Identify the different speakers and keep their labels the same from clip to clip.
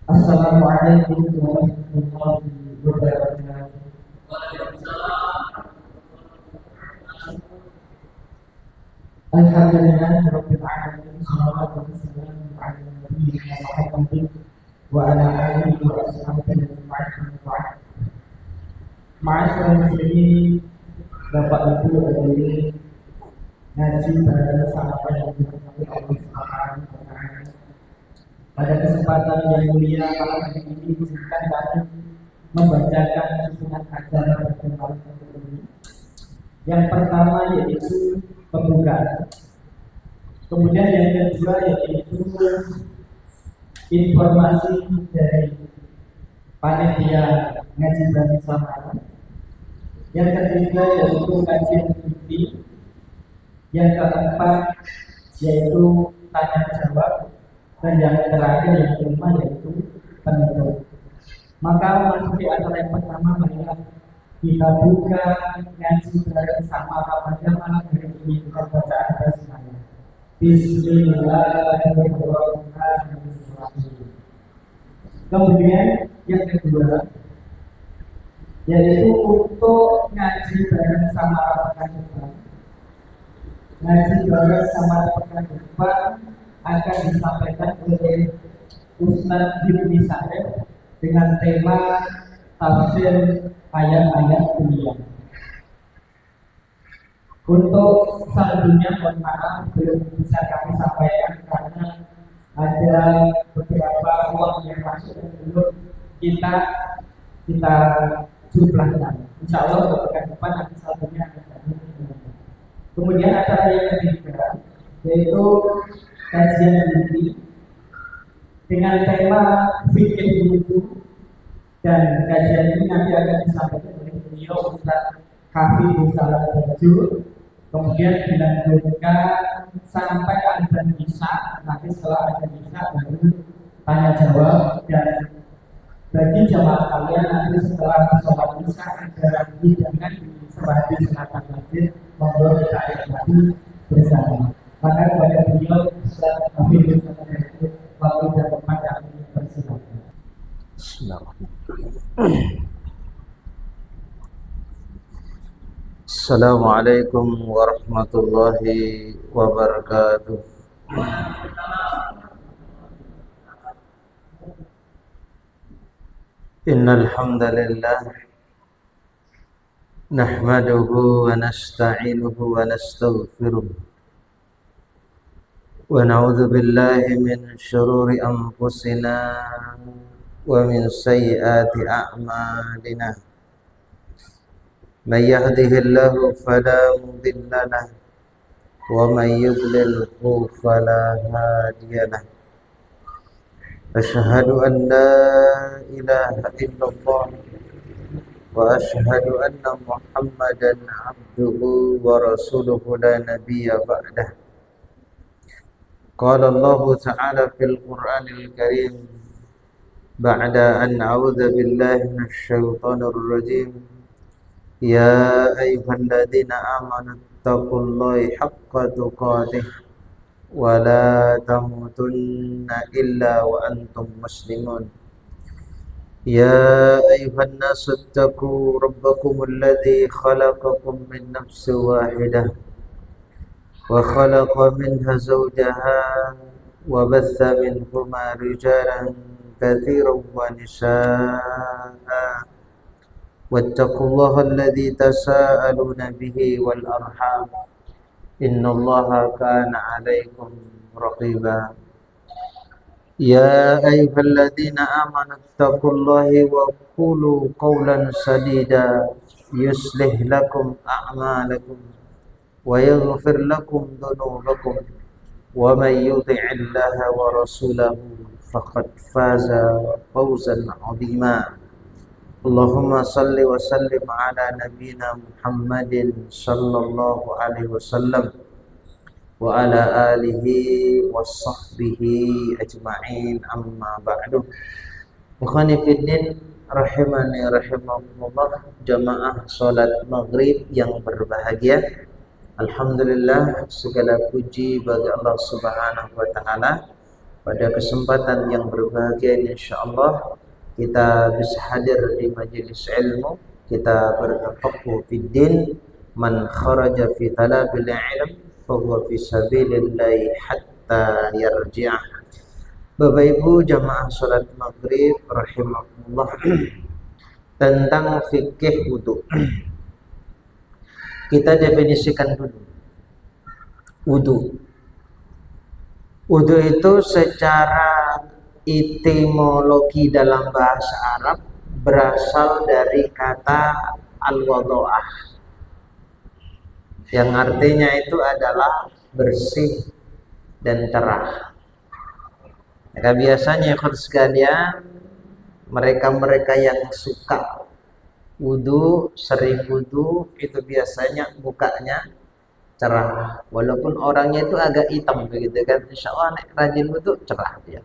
Speaker 1: Assalamualaikum warahmatullahi wabarakatuh. Alhamdulillah rabbil alamin. Shalawatu wassalamu ala nabiyyina Muhammadin wa ala alihi wa ashabihi ajma'in. Ma'asyiral muslimin, Bapak Ibu hadirin ngaji bareng sama yang dirahmati Allah Subhanahu wa taala. Pada kesempatan yang mulia malam hari ini izinkan kami membacakan susunan acara pertemuan ini. Yang pertama yaitu pembukaan. Kemudian yang kedua yaitu informasi dari panitia ngaji bersama. Yang ketiga yaitu kajian inti. Yang keempat yaitu tanya jawab. Dan yang terakhir yang kelima yaitu penutup. Maka masuk di acara yang pertama, marilah kita buka ngaji bersama pada malam hari ini dengan bacaan basmalah. Bismillahirrahmanirrahim. Kemudian yang kedua yaitu untuk ngaji bareng sama pekan depan. Ngaji bareng sama pekan depan akan disampaikan oleh Ustaz Ibnu Sarif dengan tema tafsir ayat-ayat kuliah. Untuk selanjutnya mohon maaf belum bisa kami sampaikan karena ada beberapa uang yang masuk dan belum kita jumlahkan. Insya Allah untuk pekan depan nanti selanjutnya akan kami. Kemudian acara yang ketiga yaitu kajian inti dengan tema fikih wudhu, dan kajian ini nanti akan disampaikan oleh beliau Ustaz Hafidz Salam Baju. Kemudian dilanjutkan sampai adzan isya. Nanti setelah adzan isya baru tanya jawab, dan bagi jamaah sekalian nanti setelah sholat isya ada hidangan di sebelah selatan masjid. Monggo kita nikmati bersama. Maka kepada beliau Ustaz Hafidz Salam Baju waktu dan tempat kami persilakan.
Speaker 2: Assalamualaikum warahmatullahi wabarakatuh. Innal hamdalillah nahmaduhu wa nasta'inuhu wa nastaghfiruh wa na'udzu billahi min shururi anfusina wa min sayyiati a'malina. Man yahdihillahu fala mudilla lahu wa man yudlilhu fala hadiya lahu. Asyhadu an la ilaha illallah wa asyhadu anna Muhammadan abduhu wa rasuluhu la nabiyya ba'dah. Qala Allah Ta'ala fil Qur'anil Karim ba'da an a'udzu billahi minasy syaithanir rajim. Ya ayyuhalladzina amanu taqullaha haqqa tuqatih wa la tamutunna illa wa antum muslimun. Ya ayyuhan nasu ittaqu rabbakumul ladzi khalaqakum min nafsin wahidah wa khalaqa minha zawjaha wa batha minhuma rijalan katsiran wa nisaa'a. Wattaqullaha alladzi tasaaluna bihi wal arham. Innallaha kana 'alaikum raqiba. Ya ayyuhalladzina amanu taqullaha wa qulu qawlan sadida yuslih lakum a'malakum wa yaghfir lakum dhunubakum wa may yuti'illaha wa rasulahu faqad faza fawzan 'azima. Allahumma salli wa sallim ala nabiyyina Muhammadin sallallahu alaihi wasallam wa ala alihi wa sahbihi ajma'in, amma ba'du. Ikhwani fiddin rahimani rahimakumullah, jamaah salat maghrib yang berbahagia. Alhamdulillah, segala puji bagi Allah Subhanahu wa taala pada kesempatan yang berbahagia ini insyaallah kita bisa hadir di majelis ilmu, kita bertafaqquh fid din. Man kharaja fi talabil ilm fa huwa fi sabilillah hatta yarji'ah. Bapak Ibu jamaah salat maghrib rahimakumullah, tentang fikih wudu. Kita definisikan dulu wudu. Wudu itu secara etimologi dalam bahasa Arab berasal dari kata al-wadha'ah, yang artinya itu adalah bersih dan cerah. Maka biasanya ikhwan sekalian, mereka-mereka yang suka wudu, sering wudu, itu biasanya mukanya cerah, walaupun orangnya itu agak hitam begitu kan, insya Allah nek rajin wudu cerah dia.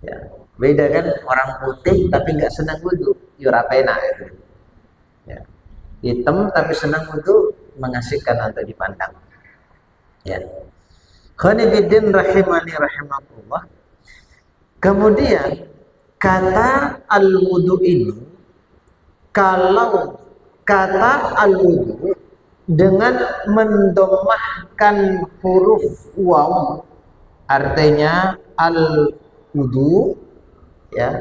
Speaker 2: Ya, beda kan orang putih tapi nggak senang wudu, yurapena itu. Ya, hitam tapi senang wudu, mengasihkan untuk dipandang. Ya, khonifiddin rahimani rahimakumullah. Kemudian kata al-wudu ini, kalau kata al-wudu dengan mendomahkan huruf waw, artinya al-wudu, ya,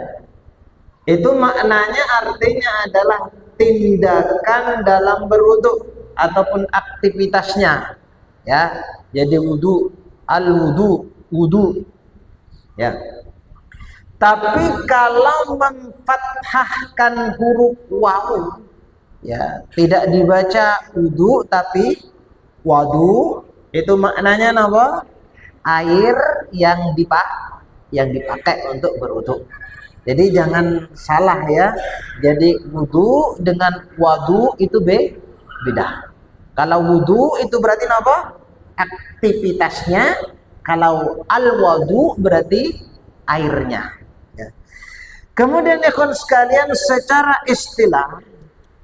Speaker 2: itu maknanya artinya adalah tindakan dalam berwudu ataupun aktivitasnya, ya. Jadi wudu, al-wudu, wudu, ya. Tapi kalau memfathahkan huruf waw, ya, tidak dibaca wudu tapi wadu, itu maknanya apa? Air yang dipakai untuk berwudu. Jadi jangan salah ya. Jadi wudu dengan wadu itu beda. Kalau wudu itu berarti apa? Aktivitasnya. Kalau al-wadu berarti airnya. Ya. Kemudian ikhwan sekalian, secara istilah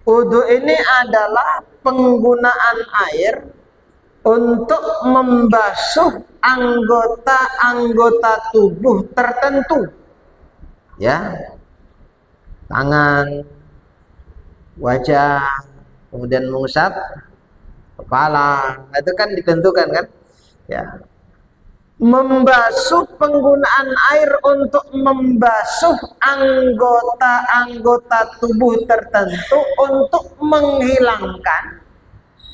Speaker 2: wudu ini adalah penggunaan air untuk membasuh anggota-anggota tubuh tertentu, ya, tangan, wajah, kemudian mengusap kepala, itu kan ditentukan kan, ya. Membasuh, penggunaan air untuk membasuh anggota-anggota tubuh tertentu untuk menghilangkan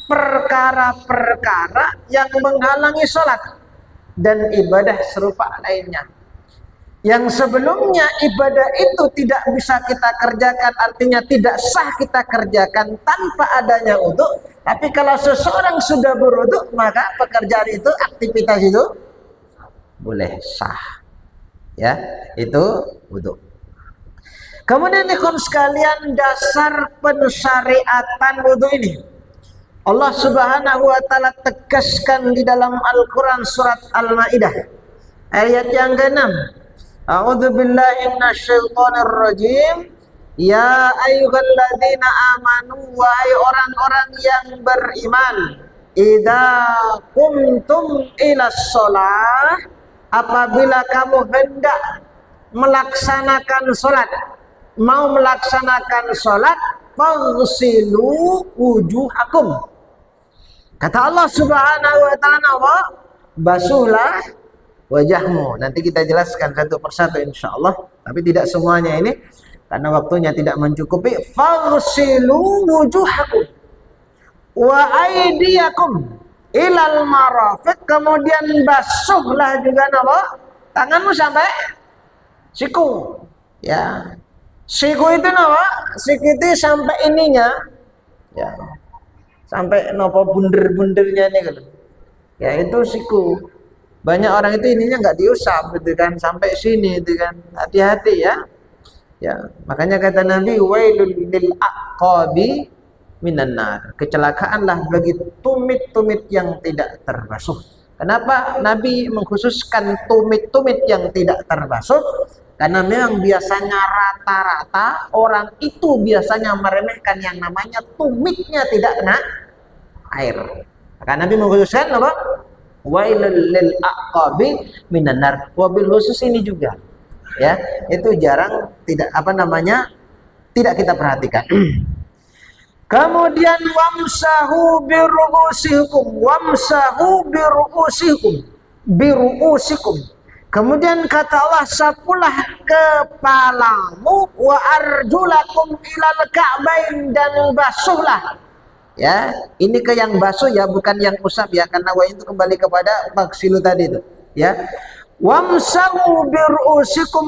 Speaker 2: perkara-perkara yang menghalangi sholat dan ibadah serupa lainnya. Yang sebelumnya ibadah itu tidak bisa kita kerjakan, artinya tidak sah kita kerjakan tanpa adanya wudu. Tapi kalau seseorang sudah berwudu, maka pekerjaan itu, aktivitas itu boleh sah, ya, itu wudu. Kemudian ikhwan sekalian, dasar pensyariatan wudu ini Allah Subhanahu wa taala tegaskan di dalam Al-Qur'an surat Al-Maidah ayat yang ke-6. A'udzu billahi minasyaitonir rajim. Ya ayyuhalladzina amanu, wahai orang-orang yang beriman, idza qumtum ilas shalah, apabila kamu hendak melaksanakan sholat, mau melaksanakan sholat, faghsilu wujuhakum. Kata Allah Subhanahu wa ta'ala, basuhlah wajahmu. Nanti kita jelaskan satu persatu insyaallah, tapi tidak semuanya ini karena waktunya tidak mencukupi. Faghsilu wujuhakum wa aydiyakum ilal marafiq, kemudian basuhlah juga apa? Tanganmu sampai siku, ya. Siku itu apa? Siku itu sampai ininya, ya, sampai nopo bunder-bundernya ini kan, ya, itu siku. Banyak orang itu ininya nggak diusap gitu kan, sampai sini itu kan, hati-hati ya. Ya, makanya kata Nabi, wailul lil aqabi minan nar, kecelakaanlah bagi tumit-tumit yang tidak terbasuh. Kenapa Nabi mengkhususkan tumit-tumit yang tidak terbasuh? Karena memang biasanya rata-rata orang itu biasanya meremehkan yang namanya tumitnya tidak kena air. Maka Nabi mengkhususkan apa? wailul lil aqabi minan nar. Wabil khusus ini juga ya, itu jarang tidak tidak kita perhatikan. Kemudian wamsahu biru'usikum. Kemudian kata Allah, sapulah kepalamu, wa arjulakum ilal ka'bain, dan basuhlah. Ya, ini ke yang basuh ya, bukan yang usap ya, karena wa itu kembali kepada maksilu tadi itu. Ya, wamsahu biru'usikum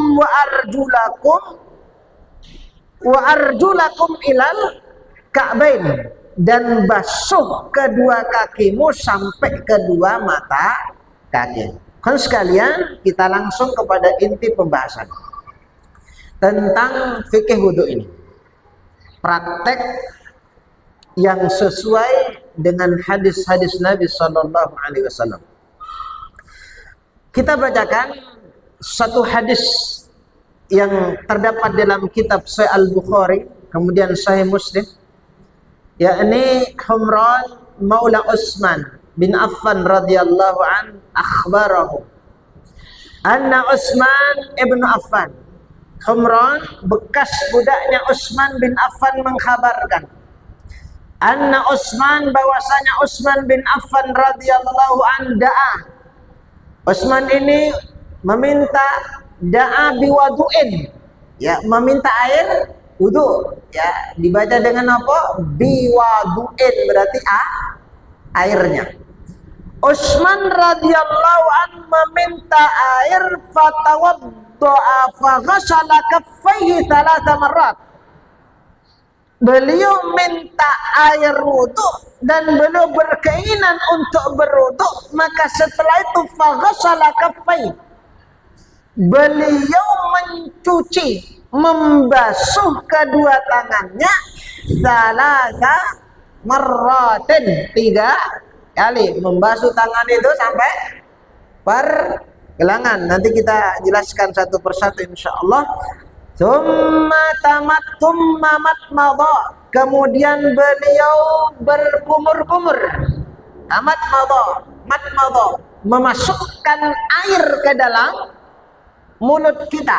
Speaker 2: wa arjulakum ilal ka'bain, dan basuh kedua kakimu sampai kedua mata kaki. Kan sekalian kita langsung kepada inti pembahasan tentang fikih wudu ini. Praktek yang sesuai dengan hadis-hadis Nabi Sallallahu Alaihi Wasallam. Kita bacakan satu hadis yang terdapat dalam kitab Sahih Al-Bukhari, kemudian Sahih Muslim, yakni Humran Maula Utsman bin Affan radhiyallahu an akhbarahu anna Utsman ibn Affan, Humran bekas budaknya Utsman bin Affan, mengkhabarkan anna Utsman, bahwasanya Utsman bin Affan radhiyallahu an da'a, Utsman ini meminta, da'a biwadu'in, ya, meminta air wudu, ya, dibaca dengan apa? Biwadu'in, berarti airnya. Utsman radhiyallahu an meminta air, fatawadda'a faghasala kaffaihi 3 marrat. Beliau minta air wudu dan beliau berkeinginan untuk berwudu, maka setelah itu faghasala kaffaihi, beliau mencuci, membasuh kedua tangannya 3 marratin, 3 kali, membasuh tangan itu sampai pergelangan. Nanti kita jelaskan satu persatu insyaallah. Tsumma matmadha, kemudian beliau berkumur-kumur. Matmadha, memasukkan air ke dalam mulut kita.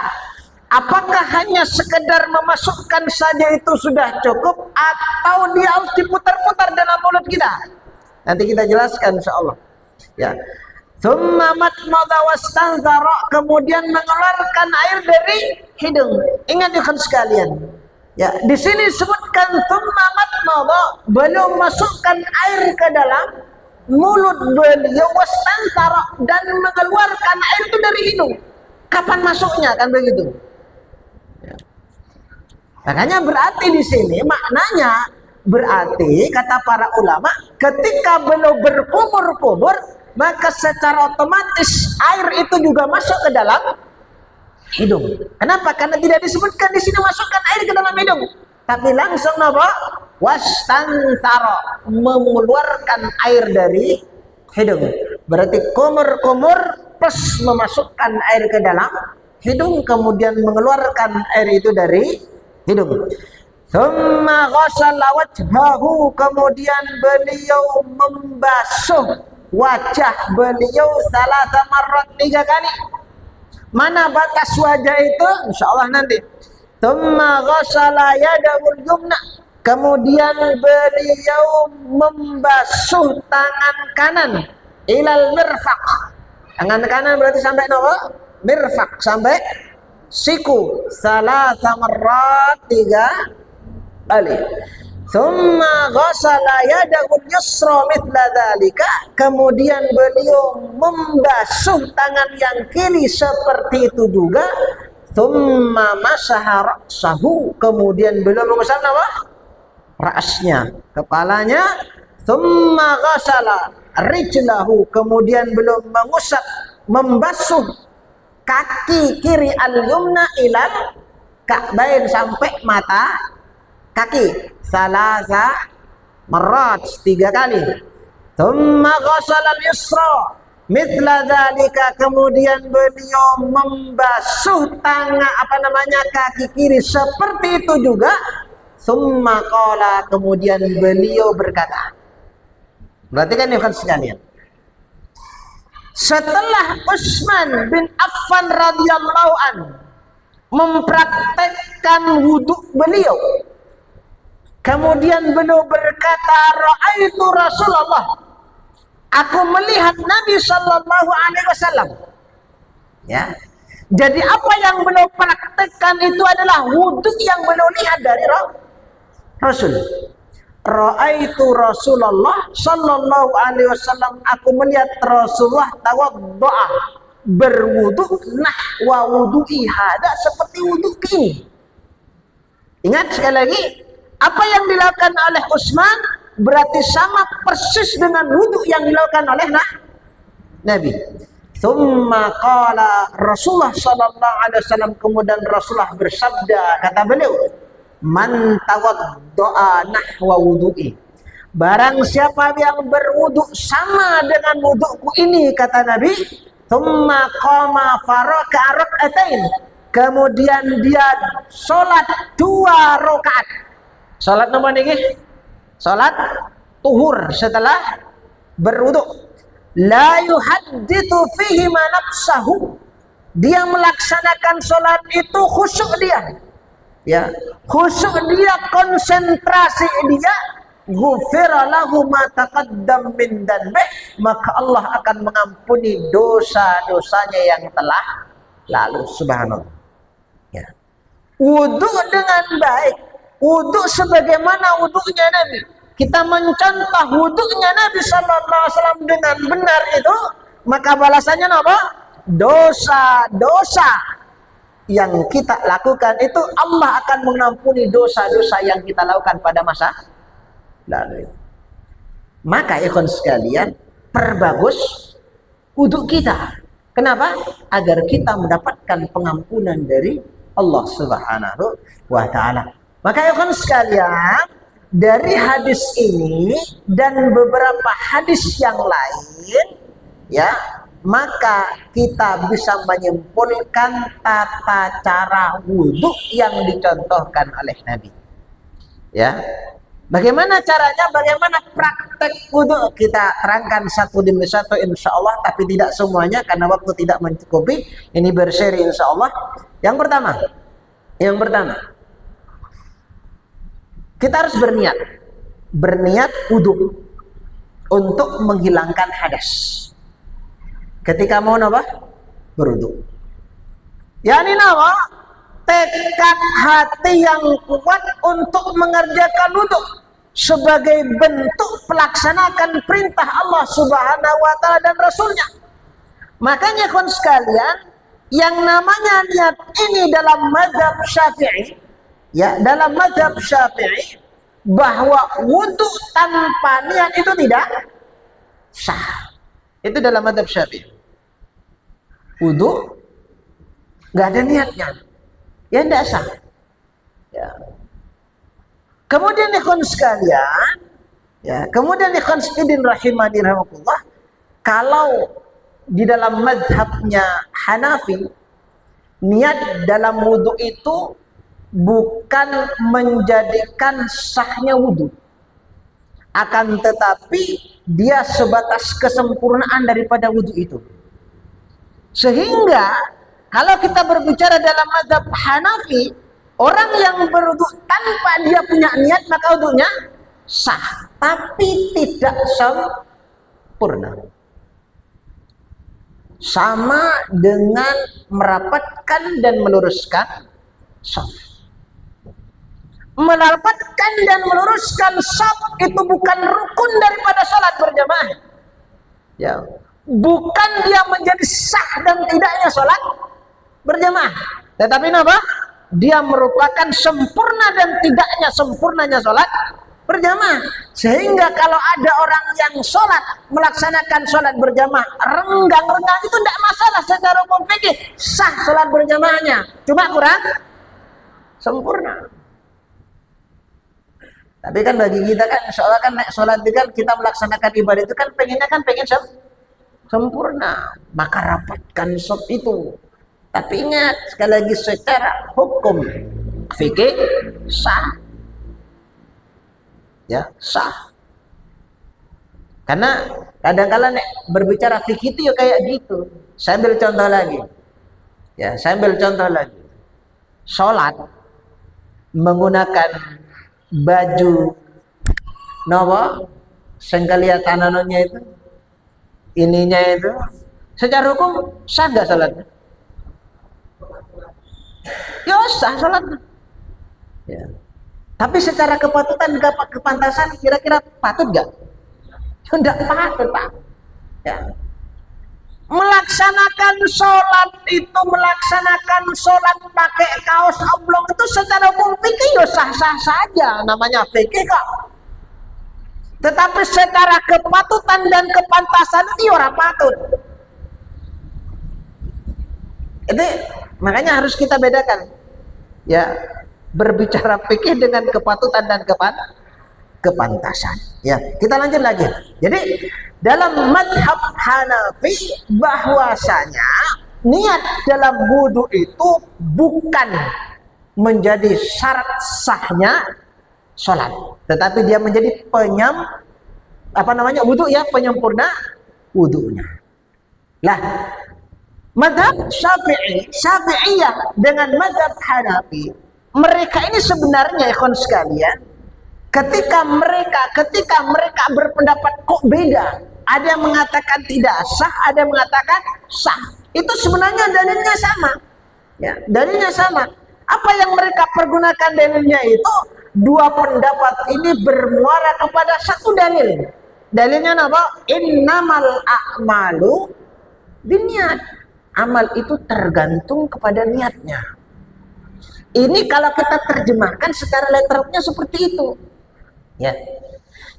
Speaker 2: Apakah hanya sekedar memasukkan saja itu sudah cukup, atau dia harus diputar-putar dalam mulut kita? Nanti kita jelaskan insyaallah. Ya. Tsumma matmadha wastanzara, kemudian mengeluarkan air dari hidung. Ingat ya sekalian. Ya, di sini disebutkan tsumma matmadha, beliau masukkan air ke dalam mulut beliau, wastanzara, dan mengeluarkan air itu dari hidung. Kapan masuknya, kan begitu? Ya. Makanya berarti di sini maknanya, berarti kata para ulama, ketika beliau berkumur-kumur, maka secara otomatis air itu juga masuk ke dalam hidung. Kenapa? Karena tidak disebutkan di sini masukkan air ke dalam hidung, tapi langsung apa? Wastansara, mengeluarkan air dari hidung. Berarti kumur-kumur plus memasukkan air ke dalam hidung, kemudian mengeluarkan air itu dari hidung. Tsumma ghassala wajhahu, kemudian beliau membasuh wajah beliau 3 marrat, 3 kali. Mana batas wajah itu? Insyaallah nanti. Tsumma ghassala yadahul yumna, kemudian beliau membasuh tangan kanan ilal mirfaq. Tangan kanan berarti sampai apa? Mirfaq, sampai siku. 3 marrat, 3 kali. Tsumma ghassala yadahul yusra mithla dzalika, kemudian beliau membasuh tangan yang kiri seperti itu juga. Tsumma masaha ra'sahu, kemudian beliau membasuh apa? Ra'snya, kepalanya. Tsumma ghassala rijlahu, kemudian beliau mengusap, membasuh kaki kiri al-yumna ilal ka'bain, sampai mata kaki. 3 marrat, 3 kali. Tsumma ghassala al-yusra mithla dzalika, kemudian beliau membasuh kaki kiri seperti itu juga. Tsumma qala, kemudian beliau berkata. Berarti kan ya sekalian, Setelah Utsman bin Affan radhiyallahu an mempraktekkan wudhu beliau, kemudian beliau berkata, "Ra'aitu Rasulullah." Aku melihat Nabi sallallahu alaihi wasallam. Ya. Jadi apa yang beliau praktekkan itu adalah wudhu yang beliau lihat dari Rasul. Ra'aitu Rasulullah sallallahu alaihi wasallam, aku melihat Rasulullah tawaddu'a, berwudu nahwa wudu'i hada, seperti wudu ini. Ingat sekali lagi, apa yang dilakukan oleh Utsman berarti sama persis dengan wudu yang dilakukan oleh Nabi. Tsumma qala Rasulullah sallallahu alaihi wasallam, kemudian Rasulullah bersabda, kata beliau, "Man tawaddoa nahwa wudu'i." Barang siapa yang berwudu sama dengan wuduku ini, kata Nabi, "Tsumma qama faraka rak'atain." Kemudian dia salat 2 rakaat. Salat napa niki? Salat tuhur setelah berwudu. La yuhadditsu fihi ma nafsahu. Dia melaksanakan salat itu khusyuk dia. Ya, khusyuk dia, konsentrasi dia, ghufira lahu ma taqaddam min dhanbih, maka Allah akan mengampuni dosa-dosanya yang telah lalu. Subhanallah. Ya. Wudu dengan baik, wudu sebagaimana wudunya Nabi. Kita mencontoh wudunya Nabi sallallahu alaihi wasallam dengan benar itu, maka balasannya apa? Dosa-dosa yang kita lakukan itu Allah akan mengampuni dosa-dosa yang kita lakukan pada masa lalu. Maka ikhwan sekalian, perbagus wudu kita. Kenapa? Agar kita mendapatkan pengampunan dari Allah Subhanahu wa taala. Maka ikhwan sekalian, dari hadis ini dan beberapa hadis yang lain, ya, maka kita bisa menyimpulkan tata cara wudhu yang dicontohkan oleh Nabi. Ya, bagaimana caranya? Bagaimana praktek wudhu? Kita terangkan satu demi satu, insya Allah, tapi tidak semuanya karena waktu tidak mencukupi. Ini berseri, insya Allah. Yang pertama, kita harus berniat wudhu untuk menghilangkan hadas. Ketika mau berwudhu. Yani tekad hati yang kuat untuk mengerjakan wudhu sebagai bentuk pelaksanakan perintah Allah Subhanahu wa taala dan Rasulnya. Makanya kawan sekalian, yang namanya niat ini dalam mazhab Syafi'i, ya, dalam mazhab Syafi'i, bahwa wudhu tanpa niat itu tidak sah. Itu dalam mazhab Syafi'i. Wudhu nggak ada niatnya, ya tidak sah. Ya. Kemudian ikhwan sekalian, ya, kemudian ikhwan fillah rahimani rahimakumullah, kalau di dalam mazhabnya Hanafi, niat dalam wudhu itu bukan menjadikan sahnya wudhu, akan tetapi dia sebatas kesempurnaan daripada wudhu itu. Sehingga kalau kita berbicara dalam mazhab Hanafi, orang yang berwudhu tanpa dia punya niat maka wudhunya sah, tapi tidak sempurna. Sama dengan merapatkan dan meluruskan shaf. Merapatkan dan meluruskan shaf itu bukan rukun daripada salat berjamaah. Ya, bukan dia menjadi sah dan tidaknya salat berjamaah, tetapi apa? Dia merupakan sempurna dan tidaknya sempurnanya salat berjamaah. Sehingga kalau ada orang yang sholat, melaksanakan sholat berjamaah renggang-renggang, itu tidak masalah secara hukum fikih, sah sholat berjamaahnya, cuma kurang sempurna. Tapi kan bagi kita kan, insya kan sholat itu kan, kita melaksanakan ibadah itu kan pengennya kan pengen sempurna, maka rapatkan shaf itu. Tapi ingat sekali lagi, secara hukum fikih sah. Ya, sah. Karena Kadang-kala nek berbicara fikih itu ya kayak gitu. Saya ambil contoh lagi. Ya, saya ambil contoh lagi. Sholat menggunakan baju nopo sing kelihatan anunya itu, ininya itu, secara hukum sah nggak sholatnya? Ya sah sholatnya. Ya. Tapi secara kepatutan, kepantasan, kira-kira patut nggak? Ya nggak patut, Pak. Ya. Melaksanakan sholat itu, melaksanakan sholat pakai kaos oblong itu secara hukum fikih ya sah-sah saja, namanya fikih kok. Tetapi secara kepatutan dan kepantasan itu ora patut. Itu makanya harus kita bedakan. Ya, berbicara fikih dengan kepatutan dan kepantasan. Ya, kita lanjut lagi. Jadi dalam madhab Hanafi bahwasanya niat dalam wudu itu bukan menjadi syarat sahnya sholat, tetapi dia menjadi wudu ya, penyempurna wudunya. Lah, madhab Syafi'iyah dengan madhab Hanafi, mereka ini sebenarnya ikhwan sekalian, ketika mereka berpendapat kok beda, ada yang mengatakan tidak sah, ada yang mengatakan sah. Itu sebenarnya dalilnya sama. Ya, dalilnya sama. Apa yang mereka pergunakan dalilnya itu, dua pendapat ini bermuara kepada satu dalil. Dalilnya apa? Innamal a'malu binniyat. Amal itu tergantung kepada niatnya. Ini kalau kita terjemahkan secara letternya seperti itu. Ya.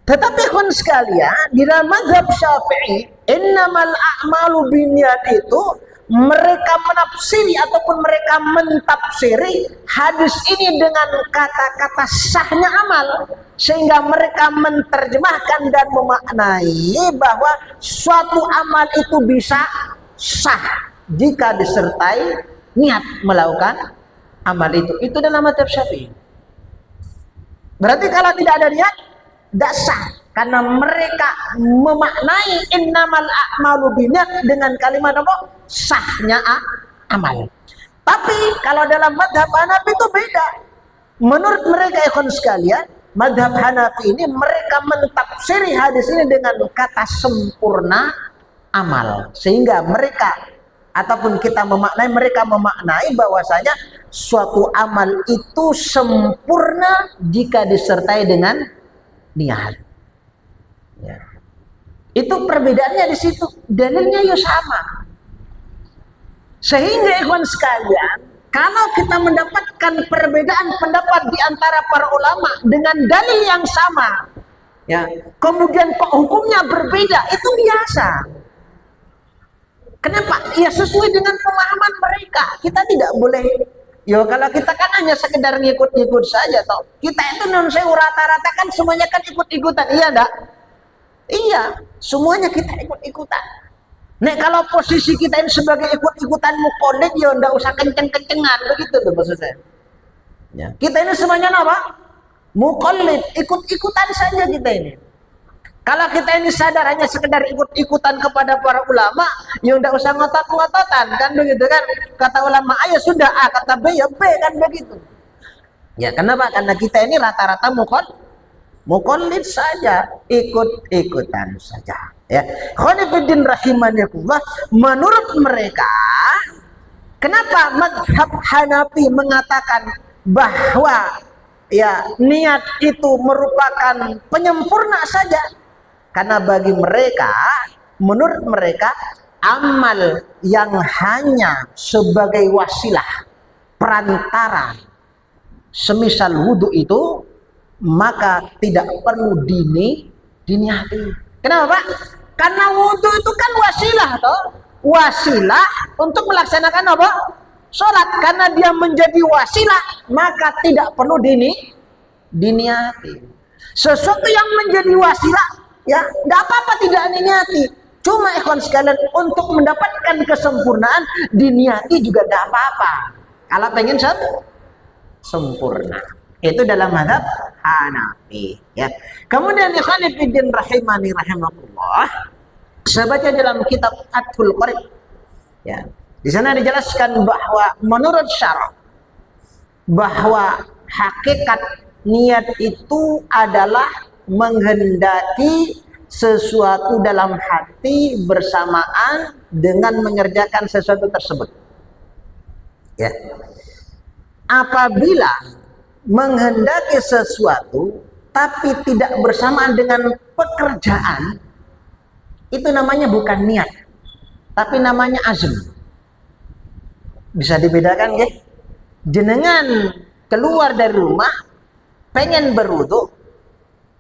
Speaker 2: Tetapi khun sekalian, di dalam mazhab Syafi'i, innamal a'malu binniyat itu mereka menafsiri ataupun mereka mentafsiri hadis ini dengan kata-kata sahnya amal, sehingga mereka menerjemahkan dan memaknai bahwa suatu amal itu bisa sah jika disertai niat melakukan amal itu. Itu dalam mazhab Syafi'i. Berarti kalau tidak ada niat, tidak sah, karena mereka memaknai innamal a'malu binniyat dengan kalimat apa? Sahnya amal. Tapi kalau dalam madhab Hanafi itu beda. Menurut mereka ikhwan sekalian, madhab Hanafi ini mereka mentafsiri hadis ini dengan kata sempurna amal, sehingga mereka ataupun kita mereka memaknai bahwasanya suatu amal itu sempurna jika disertai dengan niat. Ya. Itu perbedaannya di situ. Dalilnya ya sama. Sehingga ikhwan sekalian, kalau kita mendapatkan perbedaan pendapat di antara para ulama dengan dalil yang sama, ya, kemudian kok hukumnya berbeda, itu biasa. Kenapa? Ya sesuai dengan pemahaman mereka. Kita tidak boleh. Yo, kalau kita kan hanya sekedar ngikut-ngikut saja toh. Kita itu non sewu rata-rata kan semuanya kan ikut-ikutan, iya enggak? Iya, semuanya kita ikut-ikutan. Nek kalau posisi kita ini sebagai ikut-ikutan muqallid, ya enggak usah kenceng-kencengan, begitu tuh maksud saya. Ya. Kita ini semuanya apa? Muqallid, ikut-ikutan saja kita ini. Kalau kita ini sadar hanya sekedar ikut-ikutan kepada para ulama, ya enggak usah ngotot-ngototan, kan begitu kan? Kata ulama A ya sudah A, kata B ya B, kan begitu. Ya kenapa? Karena kita ini rata-rata muqallid saja, ikut-ikutan saja. Ya, khonifuddin rahimanillah, menurut mereka, kenapa madhab Hanafi mengatakan bahwa ya niat itu merupakan penyempurna saja? Karena bagi mereka, menurut mereka, amal yang hanya sebagai wasilah, perantara, semisal wudhu itu, maka tidak perlu diniati. Kenapa Pak? Karena wudhu itu kan wasilah toh, wasilah untuk melaksanakan apa? Sholat. Karena dia menjadi wasilah, maka tidak perlu diniati. Sesuatu yang menjadi wasilah, ya tidak apa-apa tidak diniati. Cuma ikhwan sekalian, untuk mendapatkan kesempurnaan diniati juga tidak apa-apa. Kalau pengen sempurna. Itu dalam mazhab Hanafi, ya. Kemudian ikhwan fillah rahimani rahimakumullah, Saya baca dalam kitab Fathul Qorib, ya, di sana dijelaskan bahwa menurut syarah bahwa hakikat niat itu adalah menghendaki sesuatu dalam hati bersamaan dengan mengerjakan sesuatu tersebut. Ya. Apabila menghendaki sesuatu tapi tidak bersamaan dengan pekerjaan, itu namanya bukan niat, tapi namanya azm. Bisa dibedakan ya? Jenengan keluar dari rumah pengen berwudu,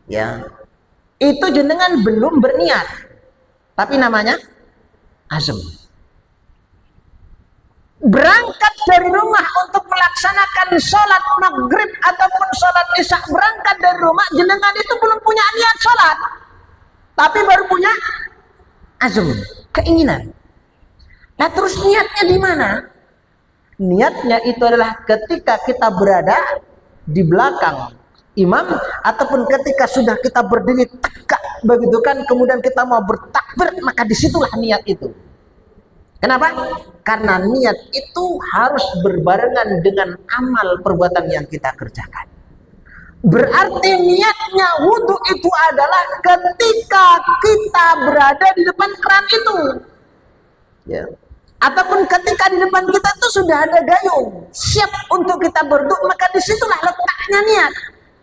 Speaker 2: ya, itu jenengan belum berniat, tapi namanya azm. Berangkat dari rumah untuk melaksanakan sholat maghrib ataupun sholat isya, berangkat dari rumah, jenengan itu belum punya niat sholat, tapi baru punya azm, keinginan. Nah terus niatnya di mana? Niatnya itu adalah ketika kita berada di belakang imam, ataupun ketika sudah kita berdiri tegak begitu kan, kemudian kita mau bertakbir, maka disitulah niat itu. Kenapa? Karena niat itu harus berbarengan dengan amal perbuatan yang kita kerjakan. Berarti niatnya wudu itu adalah ketika kita berada di depan keran itu, ya. Ataupun ketika di depan kita itu sudah ada gayung siap untuk kita berwudu, maka disitulah letaknya niat.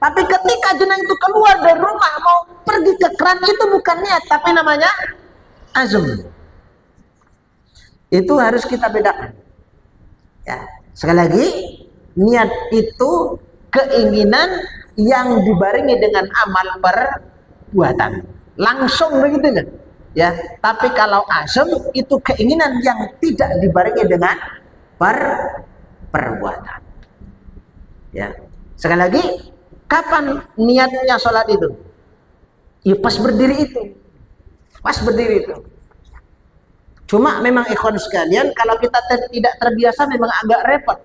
Speaker 2: Tapi ketika jenengan itu keluar dari rumah mau pergi ke keran, itu bukan niat, tapi namanya azm. Itu harus kita bedakan. Ya, sekali lagi, niat itu keinginan yang dibarengi dengan amal perbuatan. Langsung begitu kan? Ya, tapi kalau azm itu keinginan yang tidak dibarengi dengan perbuatan. Ya, sekali lagi, kapan niatnya sholat itu? Ya pas berdiri itu. Pas berdiri itu. Cuma memang ikhwan sekalian, kalau kita tidak terbiasa memang agak repot.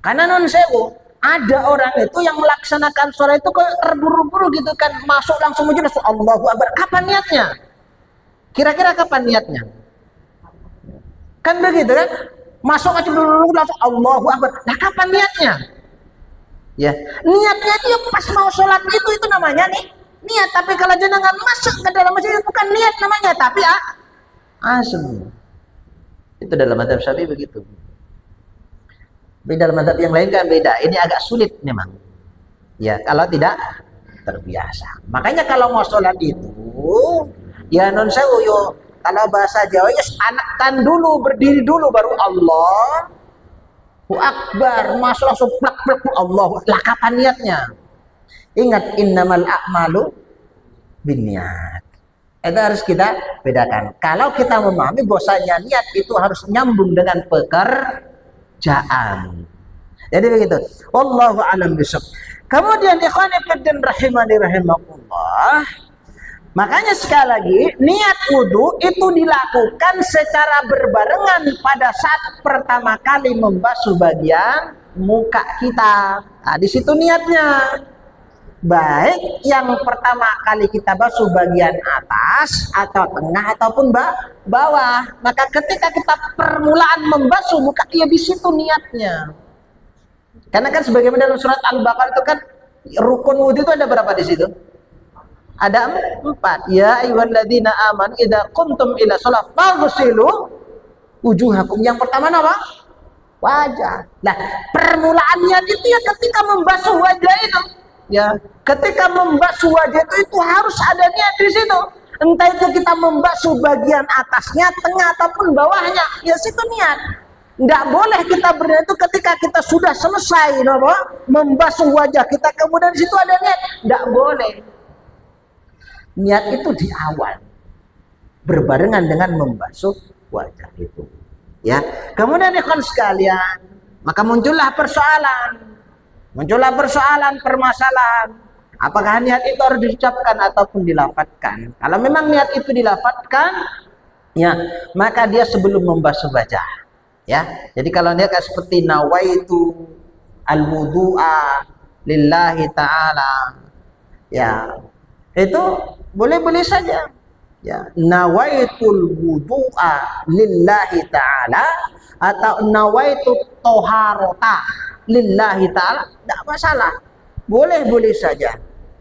Speaker 2: Karena non sewu, ada orang itu yang melaksanakan sholat itu terburu-buru gitu kan, masuk langsung mujud, Allahu Akbar. Kapan niatnya? Kira-kira kapan niatnya? Kan begitu kan? Masuk aja dulu langsung Allahu Akbar. Nah kapan niatnya? Ya, niatnya itu ya pas mau sholat itu namanya nih niat. Tapi kalau jenengan masuk ke dalam masjid itu bukan niat namanya, tapi azm. Itu dalam mazhab Syafi'i begitu. Beda dalam mazhab yang lain kan beda. Ini agak sulit memang. Ya, kalau tidak terbiasa. Makanya kalau mau sholat itu, ya non sewu yo, kalau bahasa Jawa ya anakkan dulu, berdiri dulu baru Allahu Akbar, masuk langsung plak Allah. Lah kapan niatnya? Ingat, innamal a'malu binniyat. Itu harus kita bedakan. Kalau kita memahami bahwasanya niat itu harus nyambung dengan pekerjaan. Jadi begitu. Wallahu a'lam bishawab. Kemudian ikhwan fillah rahimani rahimakumullah. Makanya sekali lagi, niat wudu itu dilakukan secara berbarengan pada saat pertama kali membasuh bagian muka kita. Nah, di situ niatnya. Baik yang pertama kali kita basuh bagian atas atau tengah ataupun bawah, maka ketika kita permulaan membasuh muka, ya di situ niatnya. Karena kan sebagaimana dalam surat Al-Baqarah itu kan rukun wudu itu ada berapa di situ? Ada 4. Ya ayyuhalladzina amanu idza qumtum ila shalah faghsilu wujuhakum. Yang pertama apa? Wajah. Nah, permulaan niat itu ya ketika membasuh wajah itu. Ya, ketika membasuh wajah itu harus ada niat di situ. Entah itu kita membasuh bagian atasnya, tengah ataupun bawahnya, ya situ niat. Tidak boleh kita berniat itu ketika kita sudah selesai membasuh wajah kita, kemudian di situ ada niat. Tidak boleh. Niat itu di awal, berbarengan dengan membasuh wajah itu. Ya, kemudian ikhwan sekalian, maka muncullah persoalan. Muncullah permasalahan. Apakah niat itu harus diucapkan ataupun dilafadzkan? Kalau memang niat itu dilafadzkan, ya, maka dia sebelum membasuh wajah. Ya, jadi kalau dia kayak seperti nawaitu al-wudu'a lillahi ta'ala, ya, itu boleh-boleh saja. Ya, nawaitul wudu'a lillahi ta'ala atau nawaitu toharota lillahi ta'ala, tidak masalah, boleh-boleh saja.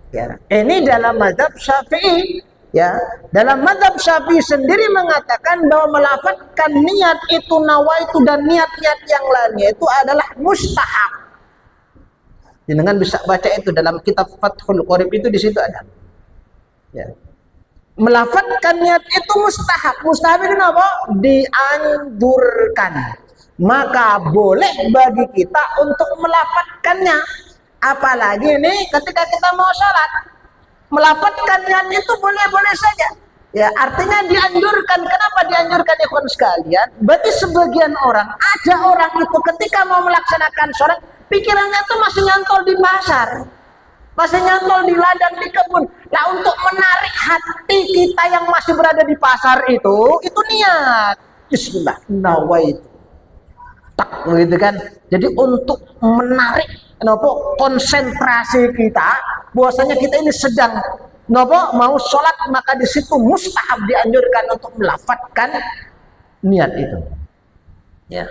Speaker 2: Ya, ini dalam mazhab Syafi'i. Ya, dalam mazhab Syafi'i sendiri mengatakan bahwa melafadzkan niat itu nawaitu dan niat-niat yang lainnya itu adalah mustahab. Jangan bisa baca itu dalam kitab Fathul Qorib, itu di situ ada. Ya. Melafadzkan niat itu mustahab. Mustahab itu apa? Dianjurkan. Maka boleh bagi kita untuk melafadzkannya. Apalagi ini ketika kita mau sholat, melafadzkan niat itu boleh-boleh saja. Ya, artinya dianjurkan. Kenapa dianjurkan, ikhwan sekalian? Berarti sebagian orang, ada orang itu ketika mau melaksanakan sholat, pikirannya itu masih nyantol di pasar, masih nyantol di ladang, di kebun. Nah, untuk menarik hati kita yang masih berada di pasar itu niat. Bismillah, nawaitu. Tak, gitu kan. Jadi untuk menarik konsentrasi kita, bahwasanya kita ini sedang mau sholat, maka di situ mustahab dianjurkan untuk melafadzkan niat itu. Ya.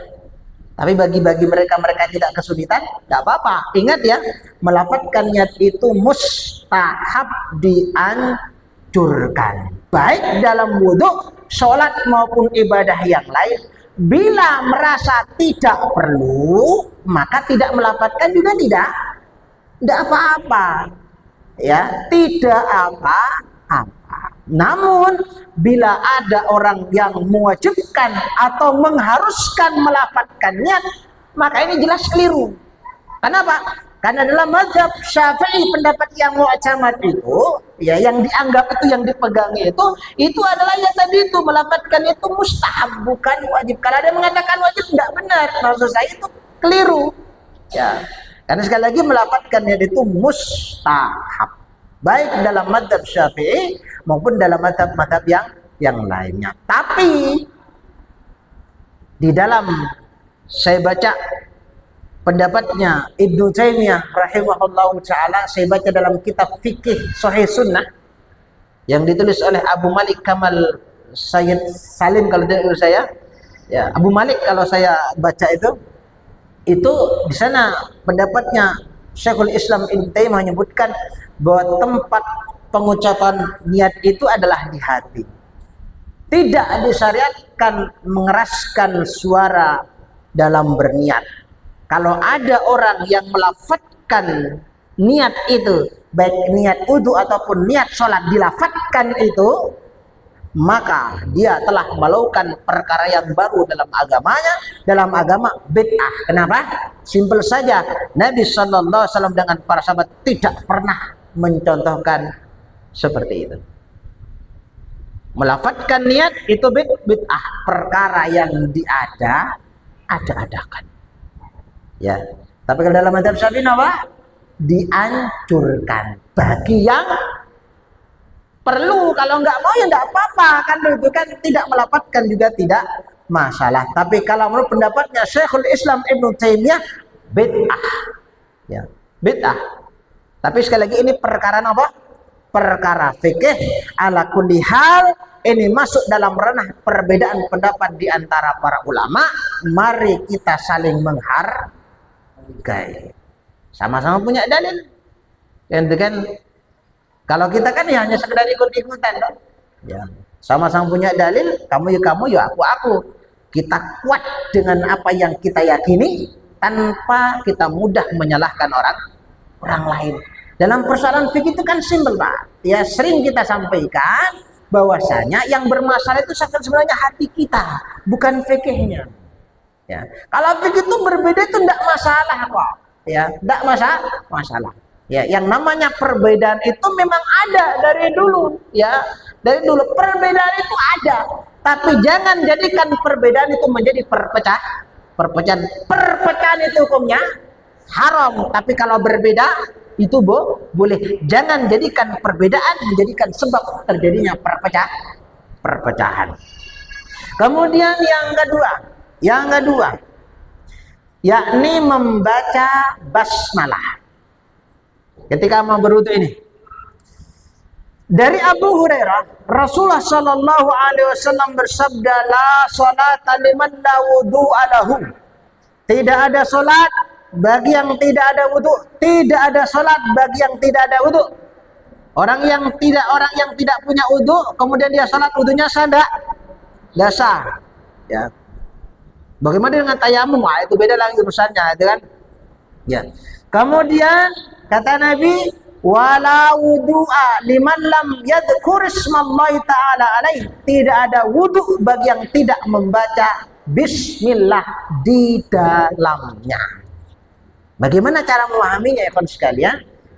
Speaker 2: Tapi bagi mereka tidak kesulitan, tidak apa-apa. Ingat ya, melafadzkan niat itu mustahab dianjurkan. Baik dalam wudhu, sholat maupun ibadah yang lain. Bila merasa tidak perlu, maka tidak melafadzkan juga tidak apa-apa. Ya, tidak apa-apa. Namun bila ada orang yang mewajibkan atau mengharuskan melafadzkan niat, maka ini jelas keliru. Kenapa? Karena dalam mazhab Syafi'i pendapat yang mu'tamad itu, ya, yang dianggap itu, yang dipegangi itu adalah yang tadi itu, melafadzkan itu mustahab, bukan wajib. Kalau ada yang mengatakan wajib, tidak benar. Maksud saya itu keliru. Ya. Karena sekali lagi melafadzkan niat itu mustahab, baik dalam mazhab Syafi'i maupun dalam mazhab-mazhab yang lainnya. Tapi di dalam saya baca pendapatnya Ibnu Taimiyah rahimahullahu taala, saya baca dalam kitab Fikih Sahih Sunnah yang ditulis oleh Abu Malik Kamal Sayyid Salim, kalau dari saya, ya, Abu Malik kalau saya baca itu di sana pendapatnya Syekhul Islam Ibnu Taimiyah menyebutkan bahwa tempat pengucapan niat itu adalah di hati. Tidak disyariatkan mengeraskan suara dalam berniat. Kalau ada orang yang melafadzkan niat itu, baik niat wudu ataupun niat sholat dilafadzkan itu, maka dia telah melakukan perkara yang baru dalam agamanya, dalam agama bid'ah. Kenapa? Simpel saja, Nabi SAW dengan para sahabat tidak pernah mencontohkan seperti itu. Melafadzkan niat itu bid'ah, perkara yang diada-adakan. Ya, tapi kalau dalam mazhab Syafi'i apa? Dianjurkan bagi yang perlu. Kalau nggak mau ya nggak apa-apa, kan itu kan tidak melafadzkan juga tidak masalah. Tapi kalau menurut pendapatnya Syekhul Islam Ibnu Taimiyah, bid'ah. Ya, bid'ah. Tapi sekali lagi ini perkara apa? Perkara fikih. Ala kulli hal ini masuk dalam ranah perbedaan pendapat di antara para ulama. Mari kita saling menghargai. Sama-sama punya dalil. Itu kan, kalau kita kan ya hanya sekedar ikut-ikutan, dong. Ya, sama-sama punya dalil, kamu ya aku. Kita kuat dengan apa yang kita yakini tanpa kita mudah menyalahkan orang lain. Dalam persoalan fikih itu kan simpel, Pak. Ya, sering kita sampaikan bahwasanya yang bermasalah itu sebenarnya hati kita, bukan fikihnya. Ya, kalau fikih itu berbeda itu tidak masalah kok. Ya, tidak masalah. Ya, yang namanya perbedaan itu memang ada dari dulu, ya. Dari dulu perbedaan itu ada, tapi jangan jadikan perbedaan itu menjadi perpecahan. Perpecahan itu hukumnya haram, tapi kalau berbeda itu boleh. Jangan jadikan perbedaan menjadikan sebab terjadinya perpecahan. Kemudian yang kedua, yakni membaca basmalah ketika mau berwudu ini. Dari Abu Hurairah, Rasulullah Shallallahu Alaihi Wasallam bersabda, la salata liman la wudu'a lahu. Tidak ada solat bagi yang tidak ada wudu. Tidak ada solat bagi yang tidak ada wudu. Orang yang tidak punya wudu, kemudian dia salat, wudunya sah enggak? Enggak sah. Ya. Bagaimana dengan tayamum? Wah, itu beda lagi urusannya, itu kan? Ya. Kemudian kata Nabi, wala wudu'a liman lam yadhkur ismallahi ta'ala alaih. Tidak ada wudu bagi yang tidak membaca bismillah di dalamnya. Bagaimana cara memahaminya ya kawan sekalian?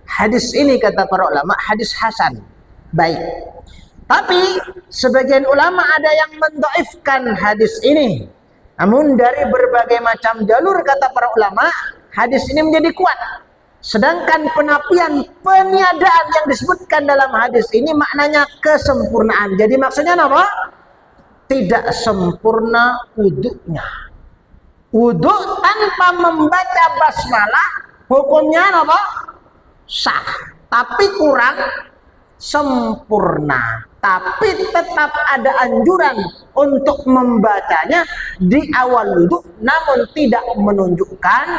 Speaker 2: Hadis ini kata para ulama hadis hasan, baik. Tapi sebagian ulama ada yang mendhaifkan hadis ini. Namun dari berbagai macam jalur kata para ulama, hadis ini menjadi kuat. Sedangkan peniadaan yang disebutkan dalam hadis ini maknanya kesempurnaan. Jadi maksudnya apa? Tidak sempurna wudunya. Wudu tanpa membaca basmalah hukumnya apa? Sah, tapi kurang sempurna. Tapi tetap ada anjuran untuk membacanya di awal wudu, namun tidak menunjukkan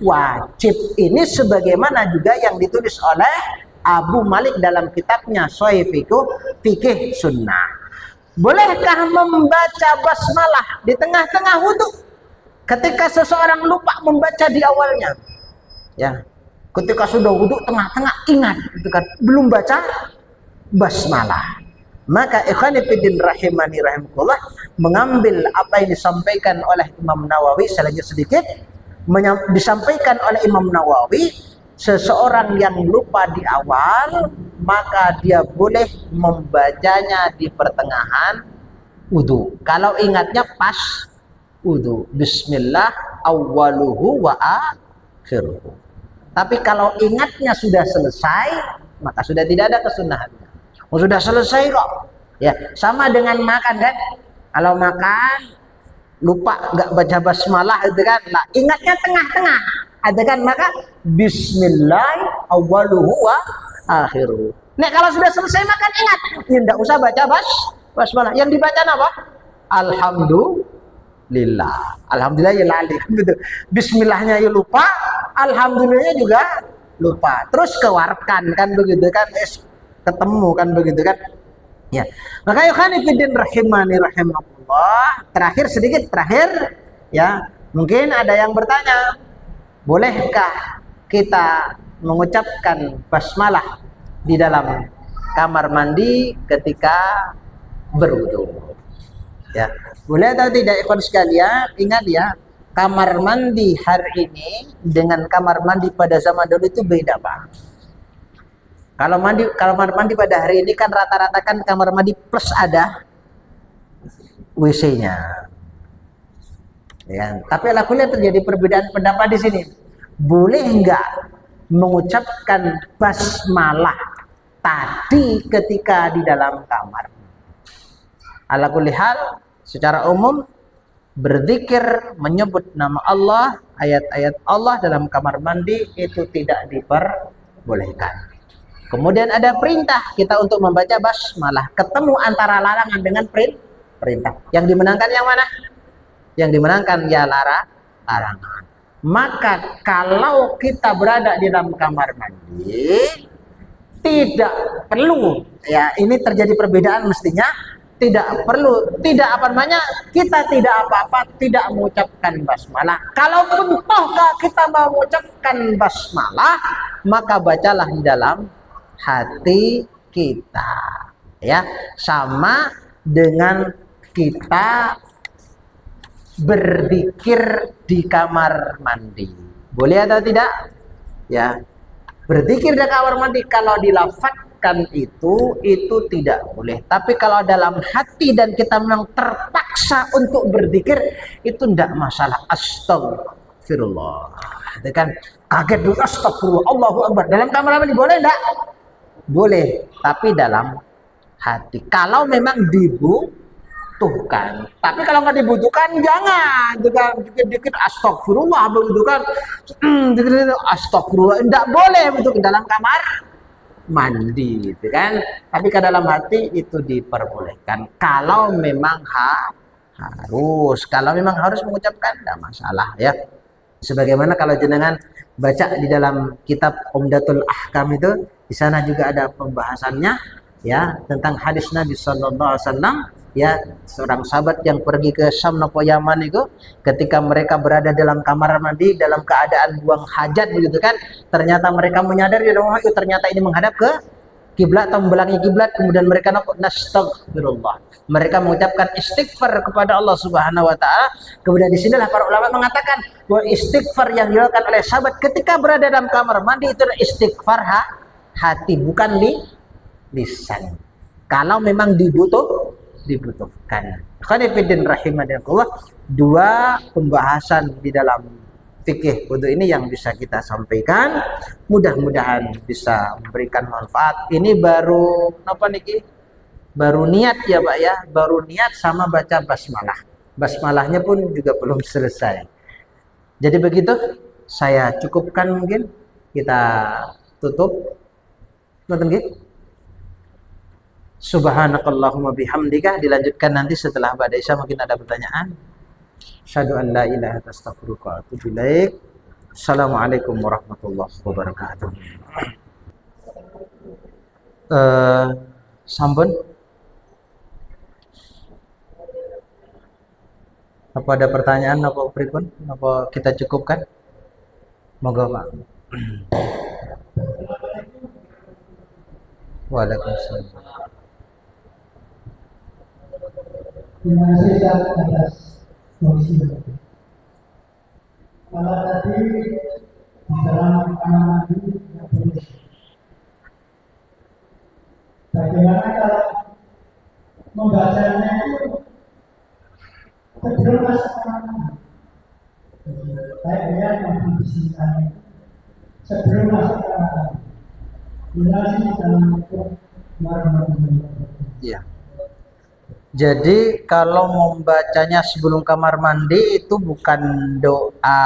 Speaker 2: wajib. Ini sebagaimana juga yang ditulis oleh Abu Malik dalam kitabnya Sahih Fikih Sunnah. Bolehkah membaca basmalah di tengah-tengah wudu ketika seseorang lupa membaca di awalnya? Ya. Ketika sudah wudu tengah-tengah ingat itu kan belum baca basmalah. Maka ikhwani fiddin rahimani rahimakumullah, mengambil apa yang disampaikan oleh Imam Nawawi selagi sedikit, disampaikan oleh Imam Nawawi, seseorang yang lupa di awal maka dia boleh membacanya di pertengahan wudu. Kalau ingatnya pas wudu, bismillah awwaluhu wa akhiruhu. Tapi kalau ingatnya sudah selesai, maka sudah tidak ada kesunahannya. Oh, sudah selesai kok. Ya, sama dengan makan kan. Kalau makan lupa nggak baca basmalah itu kan. Nah, ingatnya tengah-tengah. Ada kan, maka bismillah awwaluhu wa akhiruhu. Nek kalau sudah selesai makan ingat, ya enggak usah baca basmalah. Yang dibaca apa? Alhamdulillah ya lali. Bismillahnya ya lupa, alhamdulillahnya juga lupa. Terus kewarkan kan begitu kan, ketemu kan begitu kan. Ya. Maka yukhani fiddin rahimani rahimakumullah. Terakhir ya. Mungkin ada yang bertanya, bolehkah kita mengucapkan basmalah di dalam kamar mandi ketika berwudu? Ya. Boleh atau tidak ikhwan sekalian? Ingat ya, kamar mandi hari ini dengan kamar mandi pada zaman dulu itu beda, Pak. Kalau kamar mandi pada hari ini kan rata-rata kan kamar mandi plus ada WC-nya. Ya, tapi alhamdulillah terjadi perbedaan pendapat di sini. Boleh enggak mengucapkan basmalah tadi ketika di dalam kamar? Ala kulli hal, secara umum berzikir menyebut nama Allah, ayat-ayat Allah dalam kamar mandi itu tidak diperbolehkan. Kemudian ada perintah kita untuk membaca basmalah. Ketemu antara larangan dengan perintah. Yang dimenangkan yang mana? Yang dimenangkan ya larangan. Maka kalau kita berada di dalam kamar mandi, tidak perlu, ya ini terjadi perbedaan mestinya, tidak perlu, kita tidak apa-apa, tidak mengucapkan basmalah. Kalaupun toh kita mau mengucapkan basmalah, maka bacalah di dalam hati kita, ya, sama dengan kita berzikir di kamar mandi. Boleh atau tidak? Ya, berzikir di kamar mandi kalau dilafadzkan itu tidak boleh. Tapi kalau dalam hati dan kita memang terpaksa untuk berzikir, itu tidak masalah. Astagfirullah. Itu kan kaget dulu, astagfirullah, Allahu Akbar. Dalam kamar mandi boleh enggak? Boleh, tapi dalam hati. Kalau memang dibutuhkan. Tapi kalau nggak dibutuhkan, jangan. Dikit-dikit astagfirullah, begitu kan. Astagfirullah, enggak boleh untuk dalam kamar mandi gitu kan. Tapi ke dalam hati itu diperbolehkan kalau memang harus. Kalau memang harus mengucapkan tidak masalah ya. Sebagaimana kalau jenengan baca di dalam kitab Umdatul Ahkam itu, di sana juga ada pembahasannya ya tentang hadis Nabi Sallallahu Alaihi Wasallam ya, seorang sahabat yang pergi ke Syam nopo Yaman itu, ketika mereka berada dalam kamar mandi dalam keadaan buang hajat begitu kan, ternyata mereka menyadari bahwa itu ternyata ini menghadap ke kiblat atau membelangi kiblat, kemudian mereka nastaghfirullah, mereka mengucapkan istighfar kepada Allah Subhanahu wa taala. Kemudian di sinilah para ulama mengatakan bahwa istighfar yang dilakukan oleh sahabat ketika berada dalam kamar mandi itu adalah istighfar hati, bukan lisan. Kalau memang dibutuhkan. Khonifidin rahimakumullah, dua pembahasan di dalam fikih wudu ini yang bisa kita sampaikan. Mudah-mudahan bisa memberikan manfaat. Ini baru apa niki? Baru niat ya Pak ya, baru niat sama baca basmalah. Basmalahnya pun juga belum selesai. Jadi begitu, saya cukupkan mungkin. Kita tutup. Nggih. Subhanakallahumma bihamdika, dilanjutkan nanti setelah Ba'da Isya, mungkin ada pertanyaan. Asyhadu an la ilaha illallah astaghfiruka wa atubu ilaik. Assalamualaikum warahmatullahi wabarakatuh. Sampun. Apa ada pertanyaan apa pripun? Apa kita cukupkan? Moga Pak. Waalaikumsalam.
Speaker 1: Terima kasih atas solusi. Kalau tadi di dalam kamar mandi tidak boleh. Bagaimana kalau membacanya itu sebelum masuk kamar mandi? Saya lihat membisikkan sebelum masuk kamar mandi.
Speaker 2: Ya. Jadi kalau membacanya sebelum kamar mandi itu bukan doa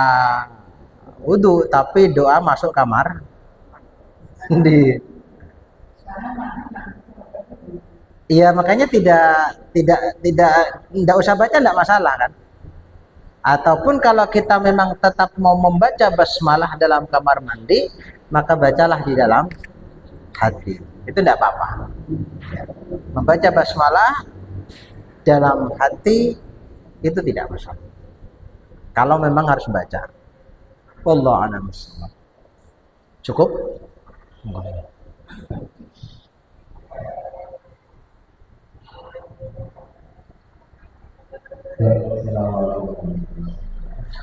Speaker 2: wudu, tapi doa masuk kamar mandi. Iya, makanya tidak usah baca, tidak masalah kan. Ataupun kalau kita memang tetap mau membaca basmalah dalam kamar mandi, maka bacalah di dalam hati, itu tidak apa-apa. Membaca basmalah dalam hati itu tidak masalah kalau memang harus baca. Wallahu a'lam bishawab. Cukup?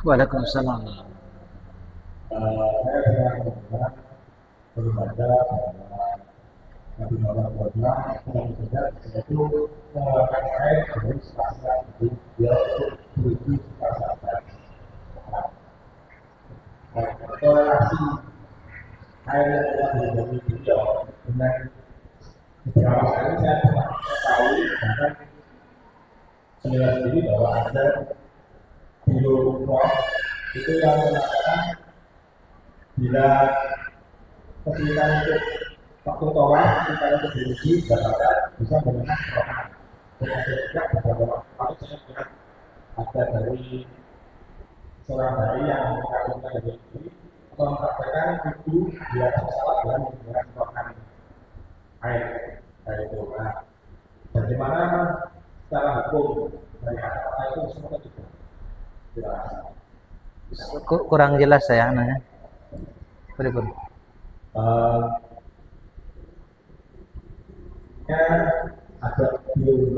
Speaker 2: Waalaikumsalam.
Speaker 3: Berbeda Nabi Muhammad SAW itu mengeluarkan air dari sepasang itu dia beruji sepasang. Korelasi air yang telah dari beliau dengan beberapa kali saya pernah tahu, bahkan menilai sendiri bahwa ada biolog itu yang mengatakan bila kesulitan untuk waktu tawaf, kesulitan untuk beruji, Jakarta bisa menggunakan serokan. Dan ada juga beberapa waktu saya melihat ada dari seorang dari yang mengagumkan diri sendiri atau mempraktekkan itu dia pesawat dengan menggunakan serokan air dari itu. Nah, bagaimana secara hukum dari kata-kata itu semua juga jelas.
Speaker 2: Kurang jelas saya nanya. Berikut.
Speaker 3: Ada video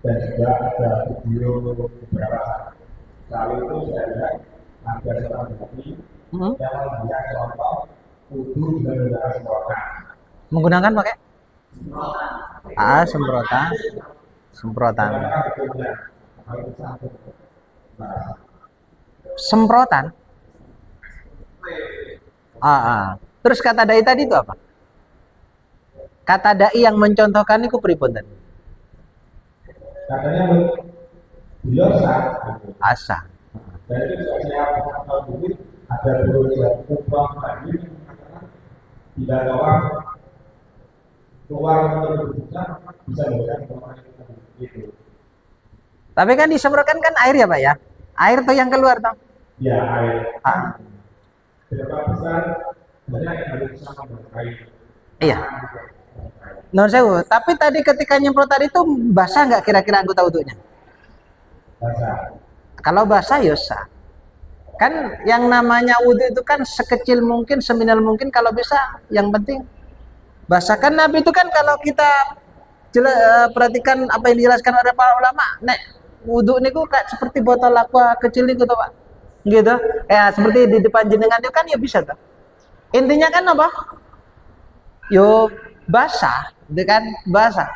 Speaker 3: dan juga ada video beberapa kali itu saya lihat ada seorang nabi yang menggunakan contoh wudu dengan menggunakan semprotan.
Speaker 2: Menggunakan pakai? Semprotan. Semprotan. Semprotan. Terus kata dai tadi itu apa? Kata dai yang mencontohkan itu pripun tadi?
Speaker 3: Katanya beliau
Speaker 2: asa.
Speaker 3: Dan itu saya tahu dulu ada guru yang kupang tadi mengatakan tidak ada orang keluar untuk berbuka bisa memberikan orang itu.
Speaker 2: Tapi kan disemprotkan kan air ya Pak ya? Air tuh yang keluar toh?
Speaker 3: Ya air.
Speaker 2: Ah.
Speaker 3: Berapa besar banyak yang harus sama dengan air.
Speaker 2: Iya. Non sewu. Tapi tadi ketika nyemprot tadi itu basah nggak kira-kira anggota wudunya?
Speaker 3: Basah.
Speaker 2: Kalau basah ya sah. Kan yang namanya wudhu itu kan sekecil mungkin, seminimal mungkin kalau bisa. Yang penting basah. Kan Nabi itu kan kalau kita perhatikan apa yang dijelaskan oleh para ulama, nek wudhu niku kayak seperti botol aqua kecil niku toh Pak. Gitu. Ya seperti di depan jenengan itu kan ya bisa toh. Intinya kan apa? Yo basah, gitu kan? Basah.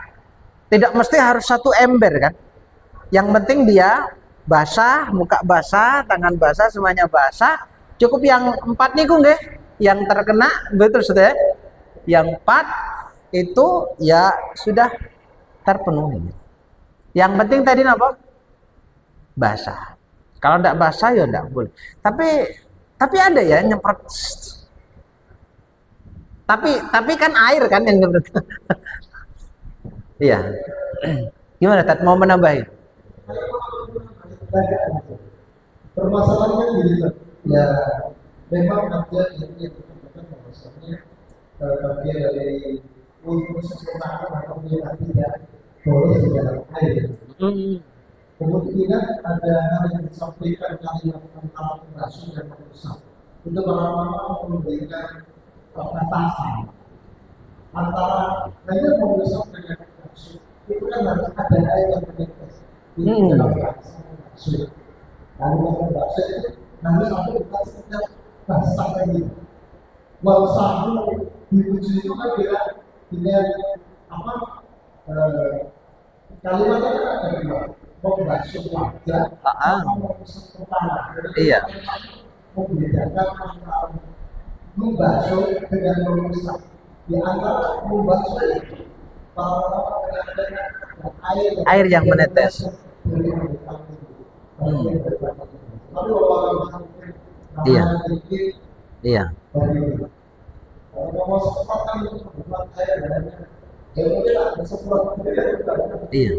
Speaker 2: Tidak mesti harus satu ember kan? Yang penting dia basah, muka basah, tangan basah, semuanya basah. Cukup yang 4 niku nggih, yang terkena betul sudah. Yang 4 itu ya sudah terpenuhi. Yang penting tadi apa? Basah. Kalau tidak basah ya tidak boleh. Tapi ada ya nyemprot. Tapi kan air kan yang nyemprot. Iya. Gimana Tat mau menambahin?
Speaker 3: Permasalahannya gini kan, ya memang ada ini yang dikatakan bahwasanya bagian dari untuk sesungguhnya atau tidak boleh di dalam air. Kemudian ada hal yang disampaikan kalimat antara pengasuh dan pengusap untuk lama-lama memberikan batasan antara hanya pengusap dengan pengasuh itu kan harus ada air yang menetes di dalam pengasuh. Lalu yang pengasuh itu namun satu bukan sekedar basah lagi. Wasahu dipuji itu kan dengan apa kalimatnya kan ada dua. Membasuh wajah sama membasuh kepala.
Speaker 2: Iya.
Speaker 3: Membedakan antara membasuh dengan mengusap. Di antara membasuh itu
Speaker 2: air yang menetes. Iya. Iya. Iya.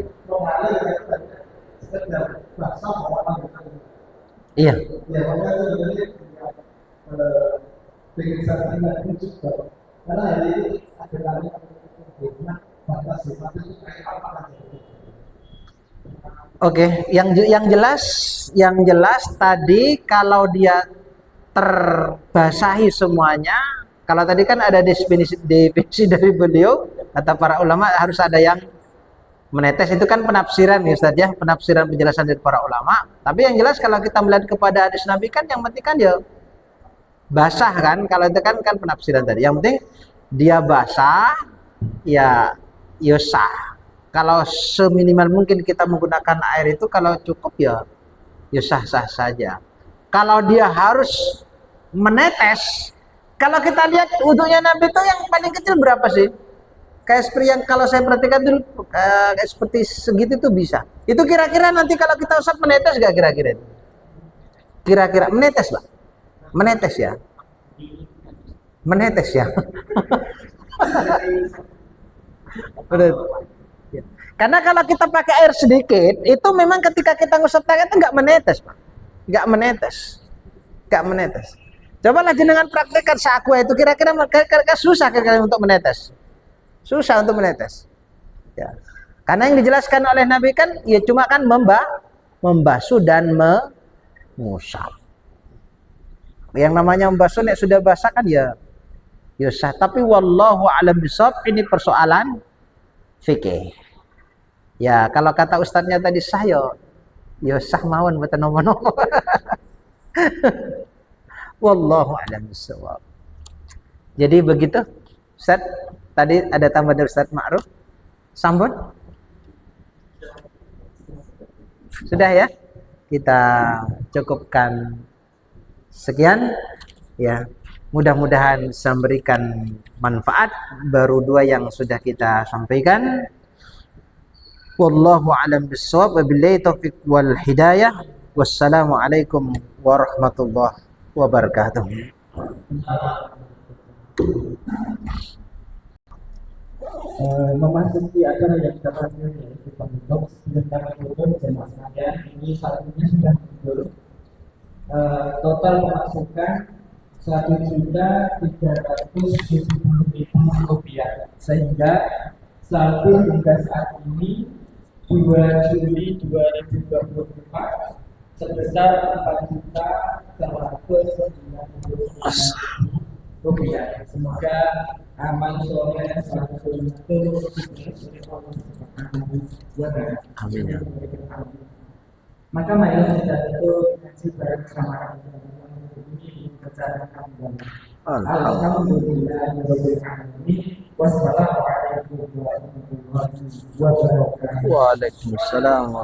Speaker 2: Iya.
Speaker 3: Karena hari ini ada banyak batas sifat itu kayak apa?
Speaker 2: Oke, yang jelas tadi kalau dia terbasahi semuanya, kalau tadi kan ada definisi dari beliau, kata para ulama harus ada yang menetes, itu kan penafsiran ya Ustaz ya, penafsiran penjelasan dari para ulama. Tapi yang jelas kalau kita melihat kepada hadis Nabi kan yang penting kan ya basah kan, kalau itu kan penafsiran tadi. Yang penting dia basah ya sah. Kalau seminimal mungkin kita menggunakan air itu kalau cukup ya sah-sah saja. Kalau dia harus menetes, kalau kita lihat wudunya Nabi itu yang paling kecil berapa sih? Kayak seperti yang kalau saya perhatikan dulu seperti segitu tuh bisa. Itu kira-kira nanti kalau kita usap menetes gak kira-kira? Kira-kira menetes Pak? Menetes ya? Menetes ya? Karena kalau kita pakai air sedikit, itu memang ketika kita ngusap tangan itu nggak menetes, Pak. Nggak menetes. Cobalah jenengan praktekkan seaqua itu, kira-kira susah kira-kira untuk menetes. Susah untuk menetes. Ya. Karena yang dijelaskan oleh Nabi kan, ya cuma kan membasuh dan mengusap. Yang namanya membasuh, nek sudah basah kan ya sah. Tapi wallahu a'lam bishawab, ini persoalan fikih. Ya, kalau kata ustadznya tadi sah yo sah mawon mboten nopo-nopo. Wallahu a'lam bishawab. Jadi begitu, Ustaz. Tadi ada tambah dari Ustaz Ma'ruf. Sampun? Sudah ya? Kita cukupkan sekian ya. Mudah-mudahan bisa memberikan manfaat. Baru 2 yang sudah kita sampaikan. Wallahu a'lam bishawab, wabillahi taufiq wal hidayah. Wassalamualaikum warahmatullahi wabarakatuh.
Speaker 1: Memasuki acara yang terakhir yaitu penutup. Sebelum kami tutup jemaah sekalian, ini satunya sudah muncul. Total pemasukan 1.370.000 rupiah, sehingga sampai hingga saat ini 2 Juli 2024 sebesar 4.190.000 rupiah. Semoga amal soleh selalu
Speaker 2: Amin ya.
Speaker 1: Maka mari kita itu ngaji bareng sama ini bicarakan alhamdulillah. Wassalamualaikum warahmatullahi wabarakatuh.
Speaker 2: Waalaikumsalam.